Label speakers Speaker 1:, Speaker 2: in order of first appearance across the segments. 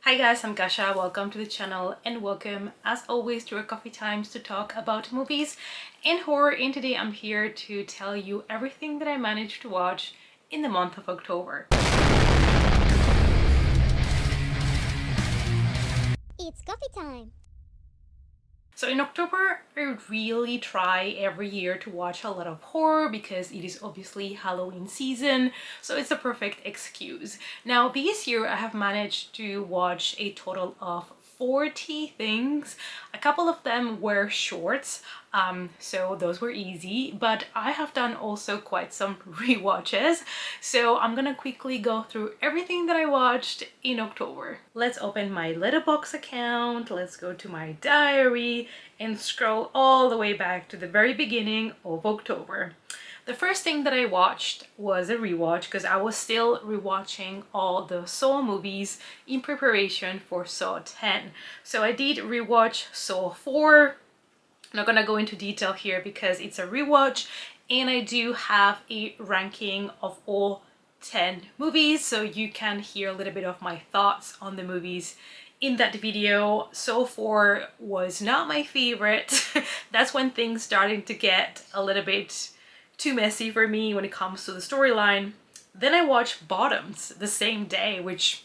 Speaker 1: Hi guys, I'm Gasha. Welcome to the channel and welcome as always to our coffee times to talk about movies and horror. And today I'm here to tell you everything that I managed to watch in the month of October.
Speaker 2: It's coffee time!
Speaker 1: So in October, I really try every year to watch a lot of horror because it is obviously Halloween season, so it's a perfect excuse. Now this year I have managed to watch a total of 40 things. A couple of them were shorts, so those were easy, but I have done also quite some rewatches. So I'm gonna quickly go through everything that I watched in October. Let's open my Letterboxd account, let's go to my diary and scroll all the way back to the very beginning of October. The first thing that I watched was a rewatch because I was still rewatching all the Saw movies in preparation for Saw 10. So I did rewatch Saw 4. I'm not gonna go into detail here because it's a rewatch and I do have a ranking of all 10 movies, so you can hear a little bit of my thoughts on the movies in that video. Saw 4 was not my favorite. That's when things started to get a little bit too messy for me when it comes to the storyline. Then I watched Bottoms the same day, which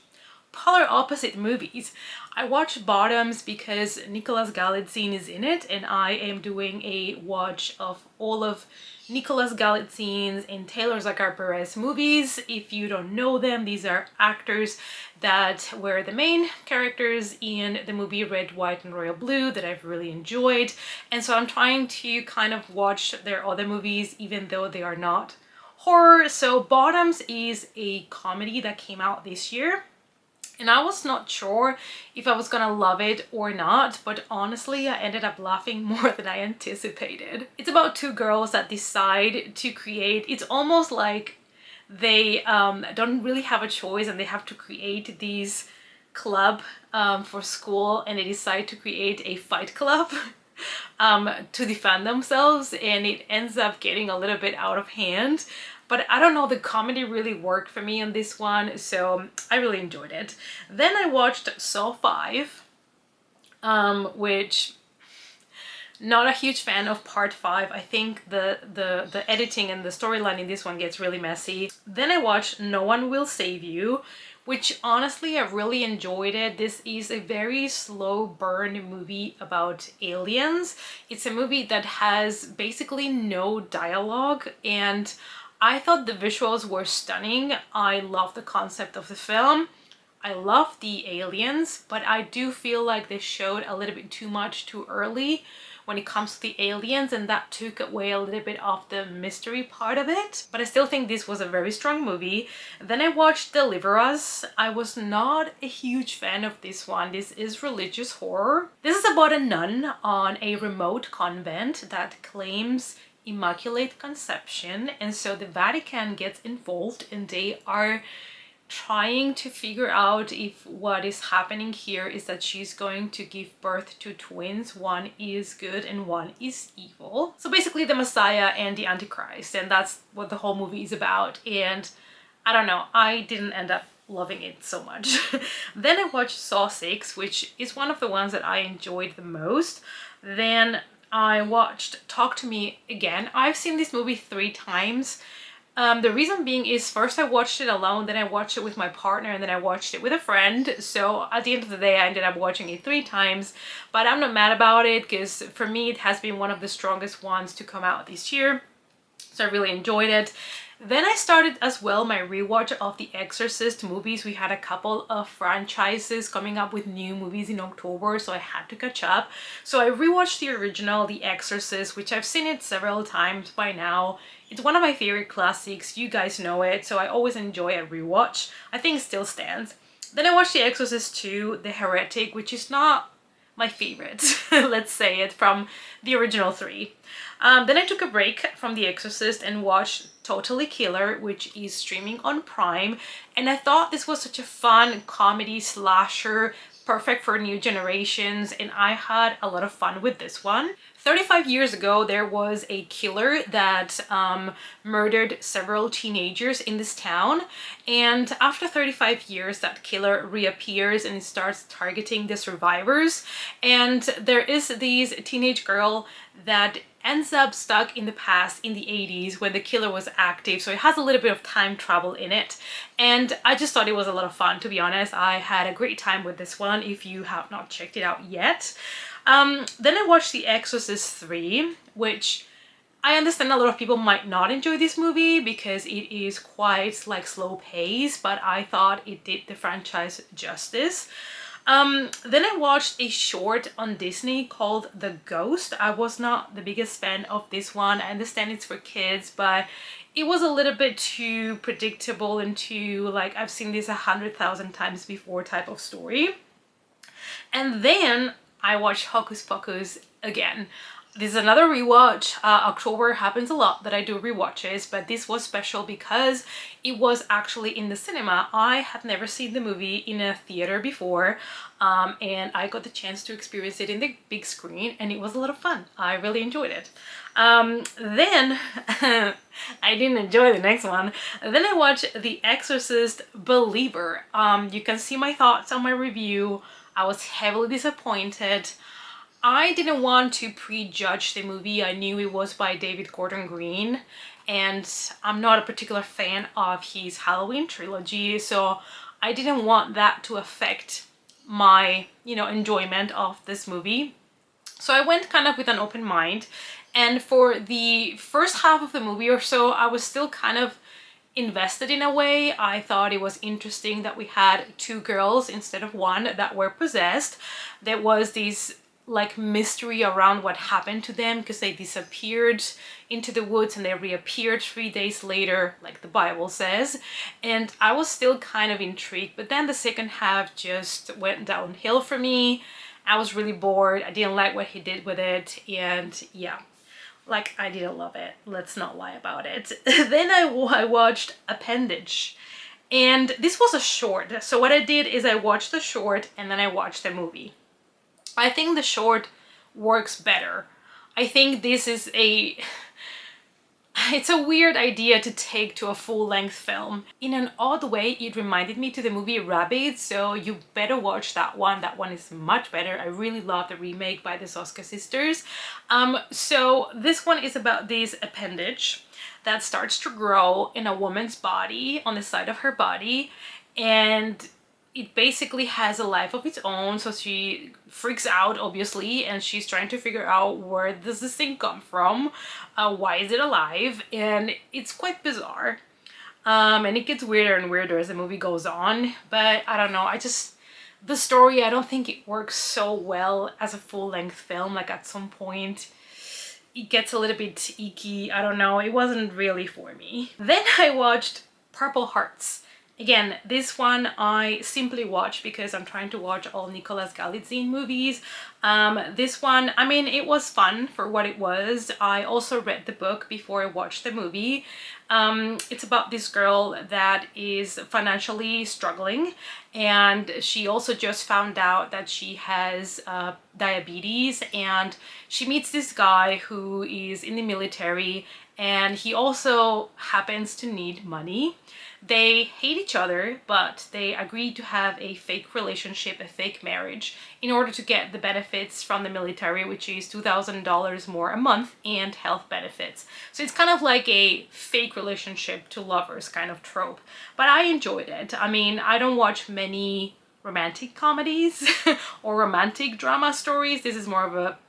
Speaker 1: polar opposite movies. I watched Bottoms because Nicolas Galitzine is in it and I am doing a watch of all of Nicolas Galitzine's and Taylor Zagar Perez movies. If you don't know them, these are actors that were the main characters in the movie Red, White and Royal Blue that I've really enjoyed. And so I'm trying to kind of watch their other movies even though they are not horror. So Bottoms is a comedy that came out this year. And I was not sure if I was gonna love it or not, but honestly, I ended up laughing more than I anticipated. It's about two girls that decide to create, it's almost like they don't really have a choice and they have to create these club for school, and they decide to create a fight club to defend themselves, and it ends up getting a little bit out of hand. But I don't know, the comedy really worked for me on this one, so I really enjoyed it. Then I watched Saw 5, which not a huge fan of part 5. I think the editing and the storyline in this one gets really messy. Then I watched No One Will Save You, which honestly I really enjoyed it. This is a very slow burn movie about aliens. It's a movie that has basically no dialogue, and I thought the visuals were stunning. I love the concept of the film. I love the aliens, but I do feel like they showed a little bit too much too early when it comes to the aliens, and that took away a little bit of the mystery part of it. But I still think this was a very strong movie. Then I watched Deliver Us. I was not a huge fan of this one. This is religious horror. This is about a nun on a remote convent that claims Immaculate Conception, and so the Vatican gets involved and they are trying to figure out if what is happening here is that she's going to give birth to twins. One is good and one is evil. So basically the Messiah and the Antichrist, and that's what the whole movie is about. And I don't know, I didn't end up loving it so much. Then I watched Saw 6, which is one of the ones that I enjoyed the most. Then I watched Talk to Me Again. I've seen this movie 3 times. The reason being is first I watched it alone, then I watched it with my partner, and then I watched it with a friend. So at the end of the day, I ended up watching it 3 times, but I'm not mad about it because for me, it has been one of the strongest ones to come out this year. So I really enjoyed it. Then I started as well my rewatch of the Exorcist movies. We had a couple of franchises coming up with new movies in October, so I had to catch up. So I rewatched the original, The Exorcist, which I've seen it several times by now. It's one of my favorite classics, you guys know it, so I always enjoy a rewatch. I think it still stands. Then I watched The Exorcist 2, The Heretic, which is not my favorite, let's say it, from the original 3. Then I took a break from The Exorcist and watched Totally Killer, which is streaming on Prime, and I thought this was such a fun comedy slasher perfect for new generations, and I had a lot of fun with this one. 35 years ago, there was a killer that murdered several teenagers in this town, and after 35 years, that killer reappears and starts targeting the survivors. And there is this teenage girl that ends up stuck in the past in the 80s when the killer was active, so it has a little bit of time travel in it, and I just thought it was a lot of fun, to be honest. I had a great time with this one if you have not checked it out yet. Then I watched The Exorcist 3, which I understand a lot of people might not enjoy this movie because it is quite like slow pace, but I thought it did the franchise justice. Then I watched a short on Disney called The Ghost. I was not the biggest fan of this one. I understand it's for kids, but it was a little bit too predictable and too like I've seen this 100,000 times before type of story. And then I watched Hocus Pocus again. This is another rewatch. October happens a lot that I do rewatches, but this was special because it was actually in the cinema. I had never seen the movie in a theater before, and I got the chance to experience it in the big screen, and it was a lot of fun. I really enjoyed it. Then I didn't enjoy the next one. Then I watched The Exorcist Believer. You can see my thoughts on my review. I was heavily disappointed. I didn't want to prejudge the movie. I knew it was by David Gordon Green, and I'm not a particular fan of his Halloween trilogy, so I didn't want that to affect my, enjoyment of this movie. So I went kind of with an open mind, and for the first half of the movie or so, I was still kind of invested in a way. I thought it was interesting that we had two girls instead of one that were possessed. There was this like mystery around what happened to them because they disappeared into the woods and they reappeared 3 days later, like the Bible says. And I was still kind of intrigued, but then the second half just went downhill for me. I was really bored. I didn't like what he did with it, and yeah, like I didn't love it. Let's not lie about it. Then I watched Appendage, and this was a short. So what I did is I watched the short and then I watched the movie. I think the short works better. I think this is it's a weird idea to take to a full-length film. In an odd way, it reminded me to the movie Rabbids, so you better watch that one. That one is much better. I really love the remake by the Soska sisters. So this one is about this appendage that starts to grow in a woman's body, on the side of her body, and it basically has a life of its own. So she freaks out, obviously, and she's trying to figure out where does this thing come from, why is it alive, and it's quite bizarre. And it gets weirder and weirder as the movie goes on, but I don't know, the story, I don't think it works so well as a full-length film. Like at some point it gets a little bit icky. I don't know, it wasn't really for me. Then I watched Purple Hearts. Again, this one I simply watched because I'm trying to watch all Nicolas Galitzine movies. This one, I mean, it was fun for what it was. I also read the book before I watched the movie. It's about this girl that is financially struggling, and she also just found out that she has diabetes, and she meets this guy who is in the military, and he also happens to need money. They hate each other, but they agree to have a fake relationship, a fake marriage, in order to get the benefits from the military, which is $2,000 more a month, and health benefits. So it's kind of like a fake relationship to lovers kind of trope. But I enjoyed it. I mean, I don't watch many romantic comedies or romantic drama stories. This is more of a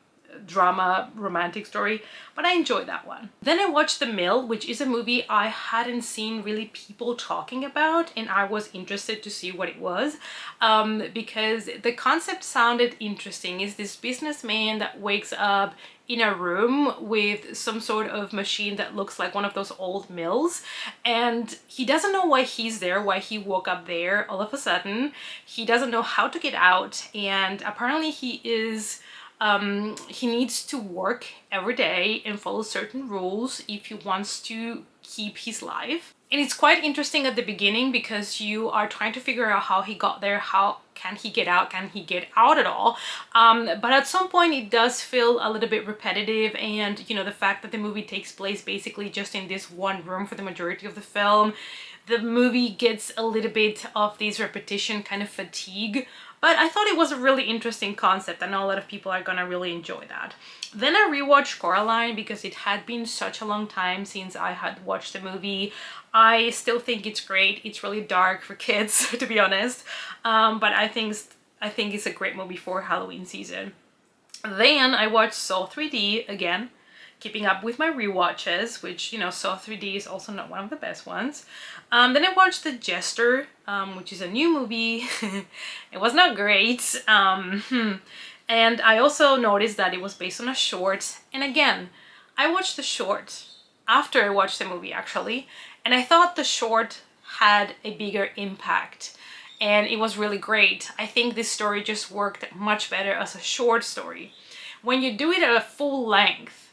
Speaker 1: drama romantic story, but I enjoyed that one. Then I watched The Mill, which is a movie I hadn't seen really people talking about, and I was interested to see what it was, because the concept sounded interesting. It's this businessman that wakes up in a room with some sort of machine that looks like one of those old mills, and he doesn't know why he's there, why he woke up there all of a sudden. He doesn't know how to get out, and apparently he is He needs to work every day and follow certain rules if he wants to keep his life. And it's quite interesting at the beginning because you are trying to figure out how he got there, how can he get out, can he get out at all? But at some point it does feel a little bit repetitive, and you know, the fact that the movie takes place basically just in this one room for the majority of the film, the movie gets a little bit of this repetition kind of fatigue. But I thought it was a really interesting concept. I know a lot of people are gonna really enjoy that. Then I rewatched Coraline because it had been such a long time since I had watched the movie. I still think it's great. It's really dark for kids, to be honest. But I think it's a great movie for Halloween season. Then I watched Saw 3D again, keeping up with my rewatches, which, you know, Saw 3D is also not one of the best ones. Then I watched The Jester, which is a new movie. It was not great. And I also noticed that it was based on a short. And again, I watched the short after I watched the movie, actually. And I thought the short had a bigger impact. And it was really great. I think this story just worked much better as a short story. When you do it at a full length,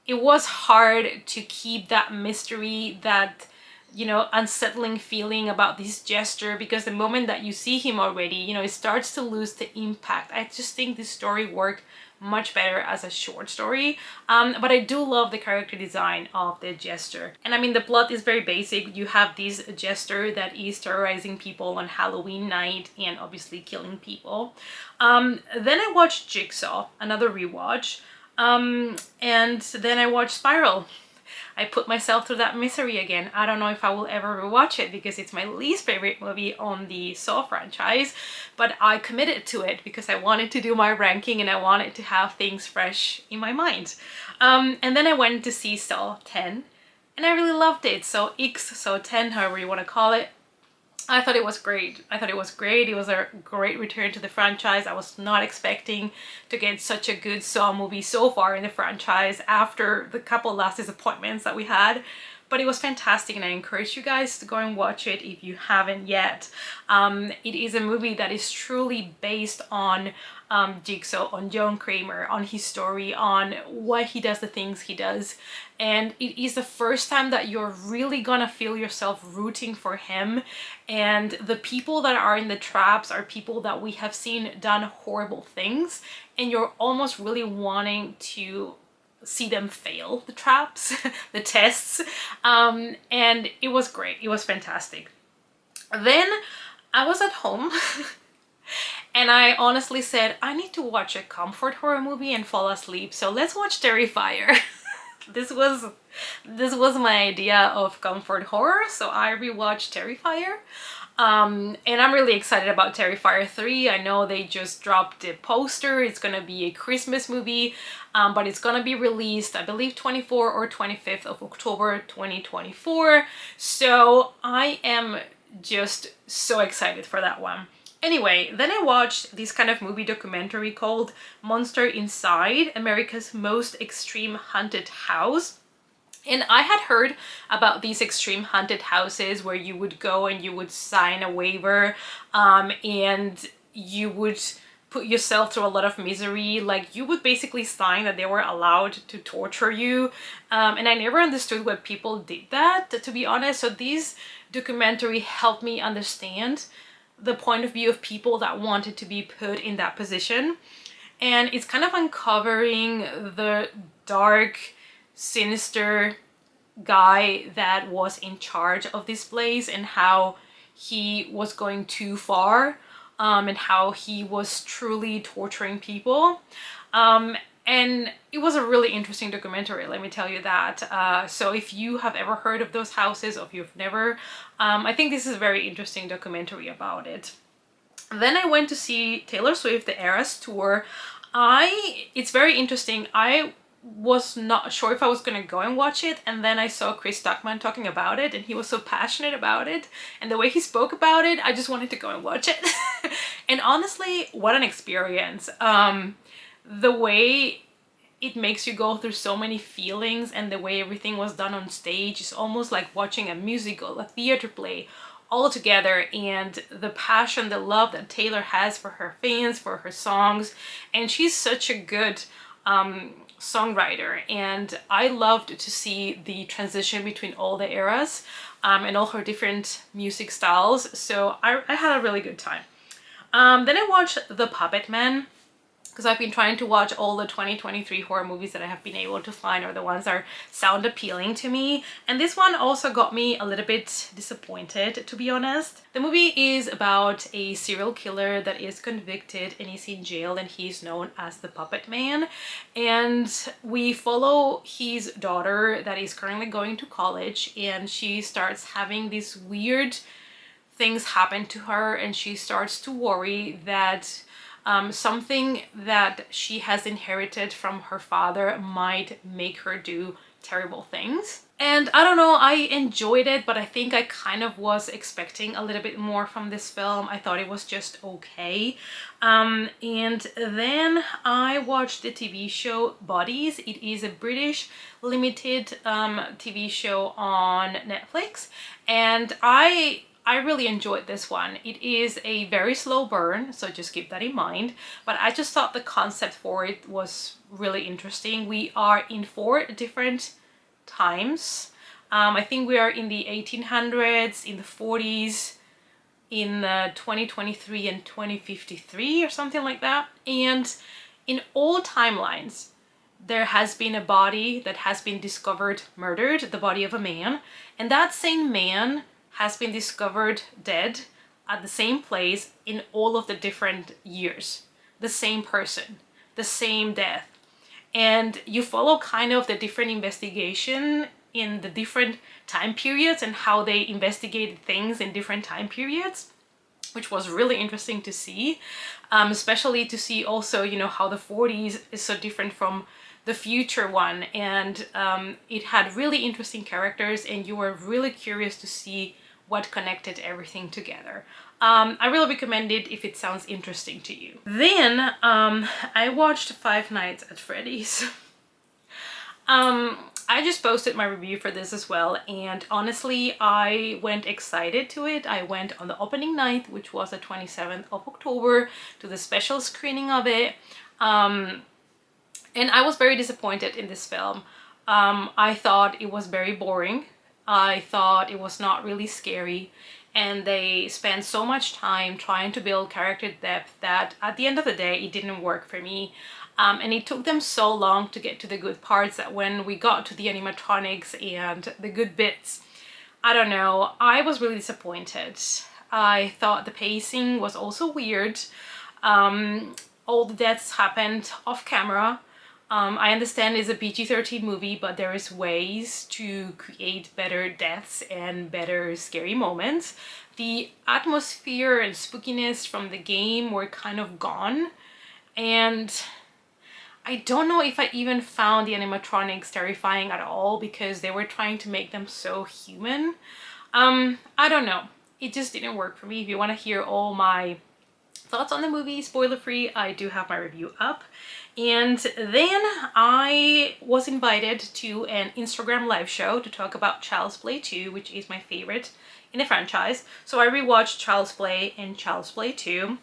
Speaker 1: it was hard to keep that mystery, that, you know, unsettling feeling about this Jester, because the moment that you see him already, you know, it starts to lose the impact. I just think this story worked much better as a short story, but I do love the character design of the Jester. And I mean, the plot is very basic. You have this Jester that is terrorizing people on Halloween night and obviously killing people. Then I watched Jigsaw, another rewatch, and then I watched Spiral. I put myself through that misery again. I don't know if I will ever rewatch it because it's my least favorite movie on the Saw franchise, but I committed to it because I wanted to do my ranking and I wanted to have things fresh in my mind. And then I went to see Saw 10 and I really loved it. So X, Saw 10, however you want to call it. I thought it was great. I thought it was great. It was a great return to the franchise. I was not expecting to get such a good Saw movie so far in the franchise after the couple last disappointments that we had. But it was fantastic and I encourage you guys to go and watch it if you haven't yet. It is a movie that is truly based on Jigsaw, on John Kramer, on his story, on why he does the things he does. And it is the first time that you're really gonna feel yourself rooting for him. And the people that are in the traps are people that we have seen done horrible things. And you're almost really wanting to see them fail the traps, the tests. And it was great. It was fantastic. Then I was at home and I honestly said, I need to watch a comfort horror movie and fall asleep. So let's watch Terrifier. This was my idea of comfort horror. So I rewatched Terrifier. And I'm really excited about Terrifier 3. I know they just dropped the poster. It's gonna be a Christmas movie, but it's gonna be released, I believe, 24 or 25th of October 2024. So I am just so excited for that one. Anyway, then I watched this kind of movie documentary called Monster Inside, America's Most Extreme Haunted House. And I had heard about these extreme haunted houses where you would go and you would sign a waiver, and you would put yourself through a lot of misery. Like, you would basically sign that they were allowed to torture you. And I never understood why people did that, to be honest. So this documentary helped me understand the point of view of people that wanted to be put in that position. And it's kind of uncovering the dark, sinister guy that was in charge of this place and how he was going too far, and how he was truly torturing people. And it was a really interesting documentary, let me tell you that. So if you have ever heard of those houses or if you've never, I think this is a very interesting documentary about it. Then I went to see Taylor Swift, the Eras Tour. It's very interesting. I was not sure if I was gonna go and watch it, and then I saw Chris Stuckman talking about it and he was so passionate about it, and the way he spoke about it, I just wanted to go and watch it. And honestly, what an experience. The way it makes you go through so many feelings and the way everything was done on stage is almost like watching a musical, a theater play, all together, and the passion, the love that Taylor has for her fans, for her songs. And she's such a good songwriter, and I loved to see the transition between all the eras and all her different music styles. So I had a really good time. Then I watched The Puppet Man, because I've been trying to watch all the 2023 horror movies that I have been able to find, or the ones that sound appealing to me. And this one also got me a little bit disappointed, to be honest. The movie is about a serial killer that is convicted and is in jail, and he's known as the Puppet Man. And we follow his daughter that is currently going to college, and she starts having these weird things happen to her, and she starts to worry that something that she has inherited from her father might make her do terrible things. And I don't know, I enjoyed it, but I think I kind of was expecting a little bit more from this film. I thought it was just okay. And then I watched the TV show Bodies. It is a British limited TV show on Netflix, and I really enjoyed this one. It is a very slow burn, so just keep that in mind. But I just thought the concept for it was really interesting. We are in 4 different times. I think we are in the 1800s, in the 40s, in 2023 and 2053 or something like that. And in all timelines, there has been a body that has been discovered murdered, the body of a man. And that same man has been discovered dead at the same place in all of the different years. The same person, the same death. And you follow kind of the different investigation in the different time periods and how they investigated things in different time periods, which was really interesting to see. Especially to see also, you know, how the 40s is so different from the future one. And it had really interesting characters, and you were really curious to see what connected everything together. I really recommend it if it sounds interesting to you. Then I watched Five Nights at Freddy's. I just posted my review for this as well, and honestly I went excited to it. I went on the opening night, which was the 27th of October, to the special screening of it, and I was very disappointed in this film. I thought it was very boring. I thought it was not really scary, and they spent so much time trying to build character depth that at the end of the day it didn't work for me. And it took them so long to get to the good parts that when we got to the animatronics and the good bits, I don't know, I was really disappointed. I thought the pacing was also weird. All the deaths happened off camera. I understand it's a PG-13 movie, but there is ways to create better deaths and better scary moments. The atmosphere and spookiness from the game were kind of gone, and I don't know if I even found the animatronics terrifying at all, because they were trying to make them so human. I don't know. It just didn't work for me. If you want to hear all my thoughts on the movie, spoiler free, I do have my review up. And then I was invited to an Instagram live show to talk about Child's Play 2, which is my favorite in the franchise. So I rewatched Child's Play and Child's Play 2,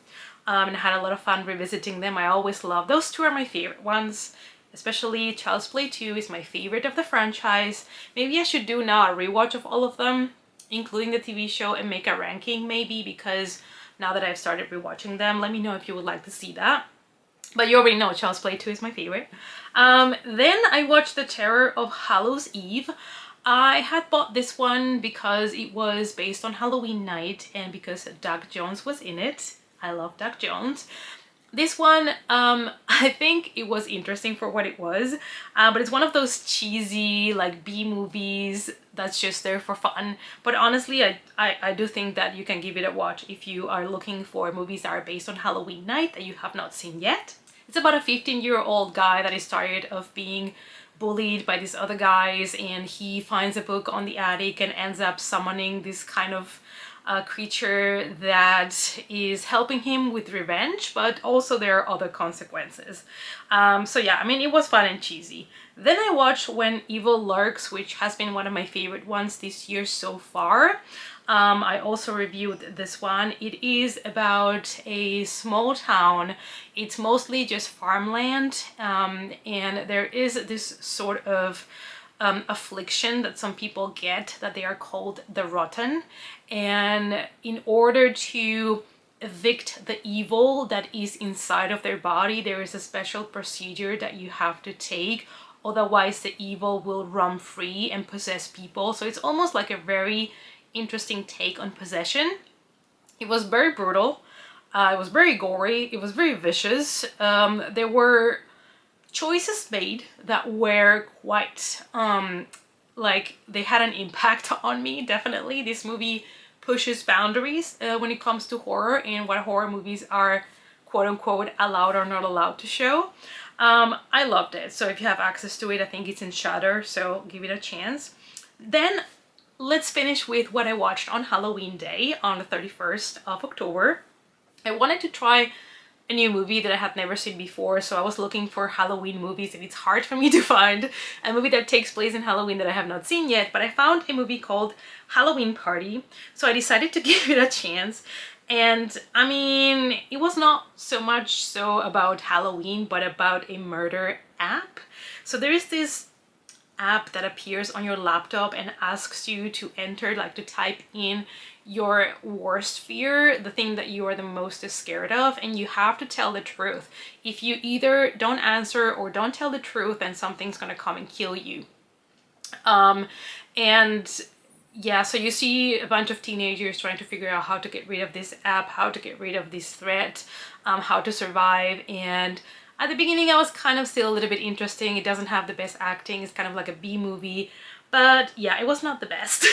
Speaker 1: and had a lot of fun revisiting them. I always love those two, are my favorite ones. Especially Child's Play 2 is my favorite of the franchise. Maybe I should do now a rewatch of all of them, including the TV show, and make a ranking maybe, because now that I've started rewatching them, let me know if you would like to see that. But you already know Child's Play 2 is my favorite. Then I watched The Terror of Hallows Eve. I had bought this one because it was based on Halloween night and because Doug Jones was in it. I love Doug Jones. This one, I think it was interesting for what it was, but it's one of those cheesy, like, B movies that's just there for fun. But honestly, I do think that you can give it a watch if you are looking for movies that are based on Halloween night that you have not seen yet. It's about a 15-year-old guy that is tired of being bullied by these other guys, and he finds a book on the attic and ends up summoning this kind of creature that is helping him with revenge, but also there are other consequences. So yeah, I mean, it was fun and cheesy. Then I watched When Evil Lurks, which has been one of my favorite ones this year so far. I also reviewed this one. It is about a small town. It's mostly just farmland, and there is this sort of affliction that some people get that they are called the rotten. And in order to evict the evil that is inside of their body, there is a special procedure that you have to take. Otherwise, the evil will roam free and possess people. So it's almost like a very interesting take on possession. It was very brutal. It was very gory. It was very vicious. There were choices made that were quite like they had an impact on me. Definitely, this movie pushes boundaries when it comes to horror and what horror movies are quote unquote allowed or not allowed to show. I loved it. So if you have access to it, I think it's in Shudder, so give it a chance. Then let's finish with what I watched on Halloween Day on the 31st of October. I wanted to try a new movie that I had never seen before, so I was looking for Halloween movies, and it's hard for me to find a movie that takes place in Halloween that I have not seen yet, but I found a movie called Halloween Party, so I decided to give it a chance. And I mean, it was not so much so about Halloween, but about a murder app. So there is this app that appears on your laptop and asks you to enter, like to type in your worst fear, the thing that you are the most scared of, and you have to tell the truth. If you either don't answer or don't tell the truth, then something's gonna come and kill you. And yeah, so you see a bunch of teenagers trying to figure out how to get rid of this app, how to get rid of this threat, how to survive. And at the beginning, I was kind of still a little bit interesting. It doesn't have the best acting. It's kind of like a B movie. But yeah, it was not the best,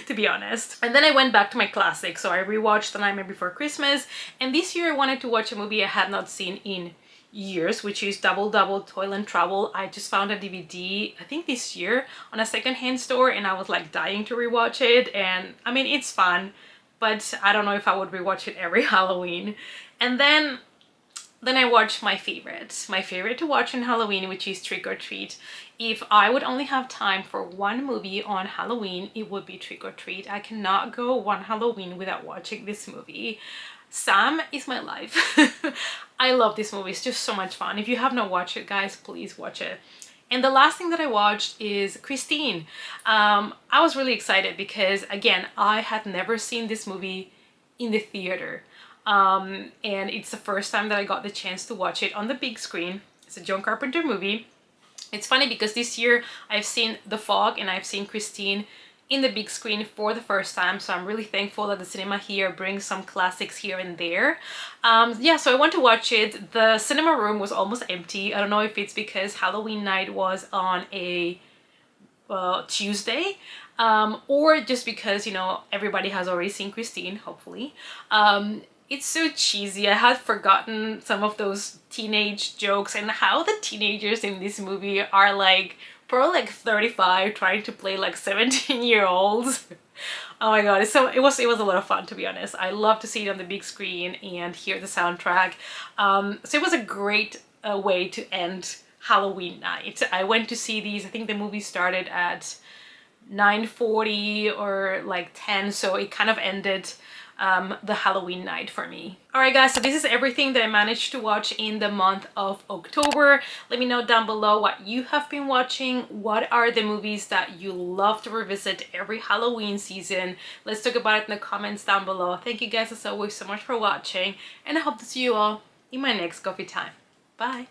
Speaker 1: to be honest. And then I went back to my classic. So I rewatched The Nightmare Before Christmas. And this year I wanted to watch a movie I had not seen in years, which is Double Double Toil and Trouble. I just found a DVD, I think this year, on a secondhand store, and I was like dying to rewatch it. And I mean, it's fun, but I don't know if I would rewatch it every Halloween. And then I watched my favorite to watch in Halloween, which is Trick or Treat. If I would only have time for one movie on Halloween, it would be Trick or Treat. I cannot go one Halloween without watching this movie. Sam is my life. I love this movie. It's just so much fun. If you have not watched it, guys, please watch it. And the last thing that I watched is Christine. I was really excited because, again, I had never seen this movie in the theater. And it's the first time that I got the chance to watch it on the big screen. It's a John Carpenter movie. It's funny because this year I've seen The Fog and I've seen Christine in the big screen for the first time, so I'm really thankful that the cinema here brings some classics here and there. Yeah, so I went to watch it. The cinema room was almost empty. I don't know if it's because Halloween night was on a Tuesday, or just because, you know, everybody has already seen Christine, hopefully. It's so cheesy. I had forgotten some of those teenage jokes and how the teenagers in this movie are like probably like 35 trying to play like 17-year-olds. Oh my god, it was a lot of fun, to be honest. I love to see it on the big screen and hear the soundtrack. So it was a great way to end Halloween night. I went to see these, I think the movie started at 9:40 or like 10, so it kind of ended the Halloween night for me. Alright guys, so this is everything that I managed to watch in the month of October. Let me know down below what you have been watching. What are the movies that you love to revisit every Halloween season? Let's talk about it in the comments down below. Thank you guys as always so much for watching, and I hope to see you all in my next coffee time. Bye!